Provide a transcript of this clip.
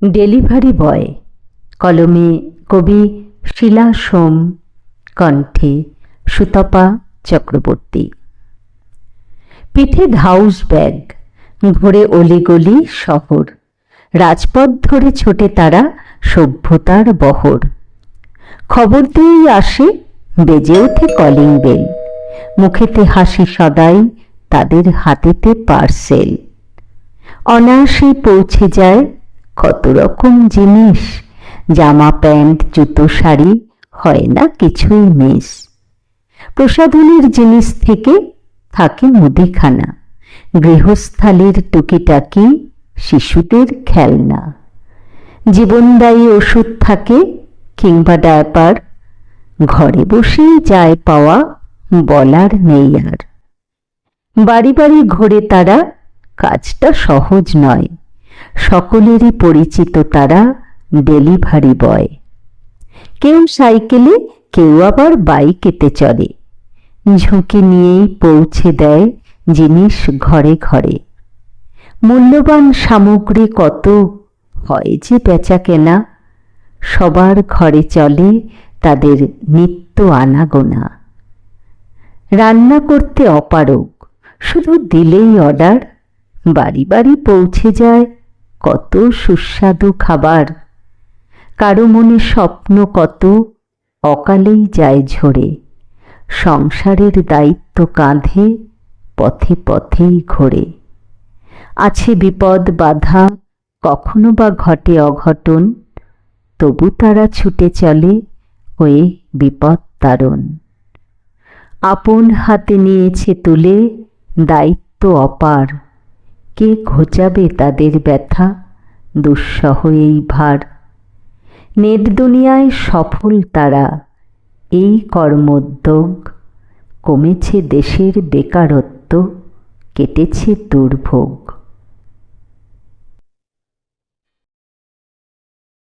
Delivery boy. কলমে কবি শিলা সোম, কণ্ঠে সুতপা চক্রবর্তী। পিঠে হাউস ব্যাগ, ঘোরে অলিগলি শহর, রাজপথ ধরে ছোটে তারা সভ্যতার বহর। খবর দিয়েই আসে, বেজে ওঠে কলিং বেল, মুখেতে হাসি সদাই, তাদের হাতেতে পার্সেল। অনায়াসেই পৌঁছে যায় কত রকম জিনিস, জামা প্যান্ট জুতো শাড়ি, হয় না কিছুই মিস। প্রসাধনের জিনিস থেকে থাকে মুদিখানা, গৃহস্থালির টুকিটাকি, শিশুদের খেলনা। জীবনদায়ী ওষুধ থাকে কিংবা ডায়পার, ঘরে বসেই যায় পাওয়া, বলার নেই আর। বাড়ি বাড়ি ঘোরে তারা, কাজটা সহজ নয়, সকলেরই পরিচিত তারা ডেলিভারি বয়। কেউ সাইকেলে, কেউ আবার বাইকেতে চলে, ঝুঁকি নিয়েই পৌঁছে দেয় জিনিস ঘরে ঘরে। মূল্যবান সামগ্রী কত হয় যে বেচা কেনা, সবার ঘরে চলে তাদের নিত্য আনাগোনা। রান্না করতে অপারগ, শুধু দিলেই অর্ডার, বাড়ি বাড়ি পৌঁছে যায় কত সুস্বাদু খাবার। কারো মনে স্বপ্ন কত, অকালেই যায় ঝরে, সংসারের দায়িত্ব কাঁধে পথে পথেই ঘোরে। আছে বিপদ বাধা, কখনো বা ঘটে অঘটন, তবু তারা ছুটে চলে হয়ে বিপদ তারণ। আপন হাতে নিয়েছে তুলে দায়িত্ব অপার, কে ঘোচাবে তাদের ব্যথা, দুঃসহ এই ভার। নেট দুনিয়ায় সফল তারা, এই কর্মোদ্যোগ, কমেছে দেশের বেকারত্ব, কেটেছে দুর্ভোগ।